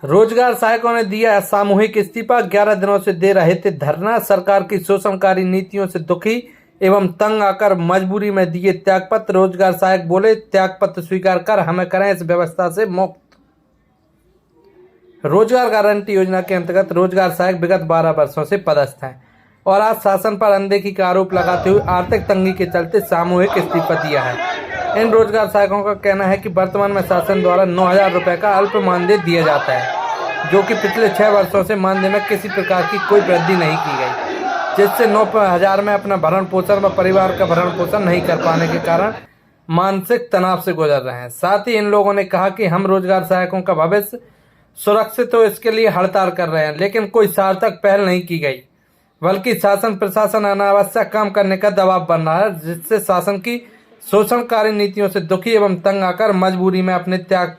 रोजगार सहायकों ने दिया सामूहिक इस्तीफा। 11 दिनों से दे रहे थे धरना। सरकार की शोषणकारी नीतियों से दुखी एवं तंग आकर मजबूरी में दिए त्यागपत्र। रोजगार सहायक बोले, त्यागपत्र स्वीकार कर हमें करें इस व्यवस्था से मुक्त। रोजगार गारंटी योजना के अंतर्गत रोजगार सहायक विगत 12 वर्षों से पदस्थ हैं और आज शासन पर अनदेखी का आरोप लगाते हुए आर्थिक तंगी के चलते सामूहिक इस्तीफा दिया है। इन रोजगार सहायकों का कहना है कि वर्तमान में शासन द्वारा 9,000 रुपए का अल्प मानदेय दिया जाता है, जो कि पिछले 6 वर्षों से मानदेय में किसी प्रकार की कोई वृद्धि नहीं की गई, जिससे 9,000 में अपना भरण पोषण व परिवार का भरण पोषण नहीं कर पाने के कारण मानसिक तनाव से गुजर रहे हैं। साथ ही इन लोगों ने कहा कि हम रोजगार सहायकों का भविष्य सुरक्षित हो इसके लिए हड़ताल कर रहे हैं, लेकिन कोई सार्थक पहल नहीं की गई, बल्कि शासन प्रशासन अनावश्यक काम करने का दबाव बन रहा है, जिससे शासन की शोषणकारी नीतियों से दुखी एवं तंग आकर मजबूरी में अपने त्याग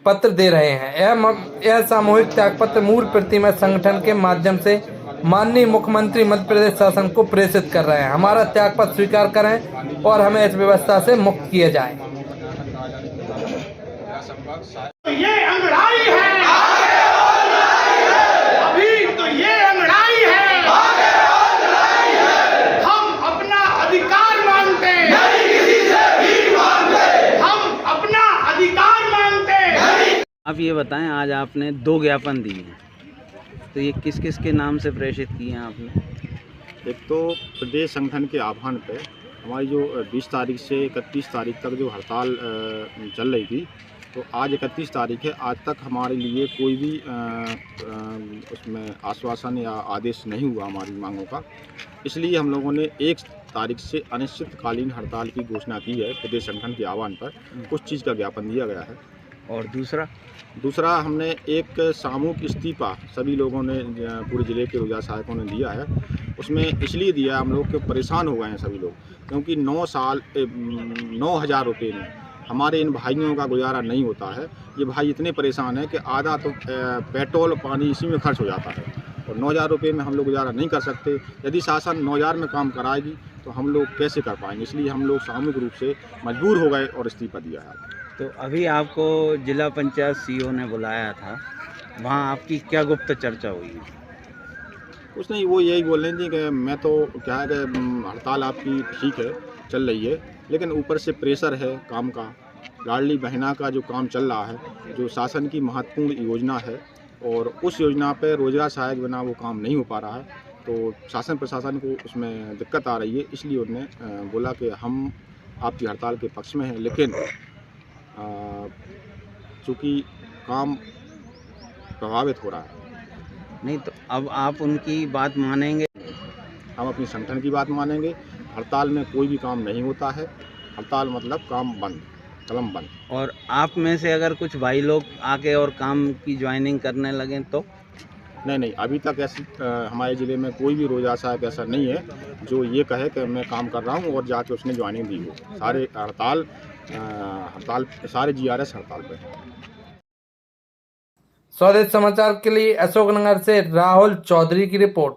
पत्र दे रहे हैं। यह सामूहिक त्याग पत्र मूल प्रतिमा संगठन के माध्यम से माननीय मुख्यमंत्री मध्य प्रदेश शासन को प्रेषित कर रहे हैं। हमारा त्याग पत्र स्वीकार करें और हमें इस व्यवस्था से मुक्त किया जाए। ये अंगड़ाई है, अभी तो ये अंगड़ाई है, हम अपना अधिकार मांगते हैं, किसी से भी मांगते, हम अपना अधिकार मांगते हैं। आप ये बताएं, आज आपने 2 ज्ञापन दिए हैं, तो ये किस किस के नाम से प्रेषित किए हैं आपने? एक तो प्रदेश संगठन के आह्वान पे हमारी जो 20 तारीख से 31 तारीख तक जो हड़ताल चल रही थी, तो आज 31 तारीख है, आज तक हमारे लिए कोई भी उसमें आश्वासन या आदेश नहीं हुआ हमारी मांगों का। इसलिए हम लोगों ने 1 तारीख से अनिश्चितकालीन हड़ताल की घोषणा की है। प्रदेश संगठन के आह्वान पर कुछ चीज़ का ज्ञापन दिया गया है। और दूसरा हमने एक सामूहिक इस्तीफा सभी लोगों ने पूरे ज़िले के रोजगार सहायकों ने दिया है। उसमें इसलिए दिया है, हम लोग के परेशान हो गए हैं सभी लोग, क्योंकि 9,000 रुपये में हमारे इन भाइयों का गुजारा नहीं होता है। ये भाई इतने परेशान हैं कि आधा तो पेट्रोल पानी इसी में खर्च हो जाता है और 9,000 रुपये में हम लोग गुजारा नहीं कर सकते। यदि शासन 9,000 में काम कराएगी तो हम लोग कैसे कर पाएंगे, इसलिए हम लोग सामूहिक रूप से मजबूर हो गए और इस्तीफा दिया है। तो अभी आपको जिला पंचायत सीईओ ने बुलाया था, वहाँ आपकी क्या गुप्त चर्चा हुई? कुछ नहीं, वो यही बोल रही थी कि मैं तो क्या है कि हड़ताल आपकी ठीक है चल रही है, लेकिन ऊपर से प्रेशर है काम का। लाडली बहना का जो काम चल रहा है, जो शासन की महत्वपूर्ण योजना है, और उस योजना पे रोजगार सहायक बिना वो काम नहीं हो पा रहा है, तो शासन प्रशासन को उसमें दिक्कत आ रही है। इसलिए उन्होंने बोला कि हम आपकी हड़ताल के पक्ष में हैं, लेकिन चूँकि काम प्रभावित हो रहा है। नहीं, तो अब आप उनकी बात मानेंगे? हम अपनी संगठन की बात मानेंगे। हड़ताल में कोई भी काम नहीं होता है। हड़ताल मतलब काम बंद, कलम बंद। और आप में से अगर कुछ भाई लोग आके और काम की ज्वाइनिंग करने लगें तो? नहीं, अभी तक ऐसी हमारे ज़िले में कोई भी रोजगार सहायक ऐसा नहीं है जो ये कहे कि मैं काम कर रहा हूँ और जाके उसने ज्वाइनिंग दी हो। सारे हड़ताल सारे GRS हड़ताल पे हैं। स्वदेश समाचार के लिए अशोकनगर से राहुल चौधरी की रिपोर्ट।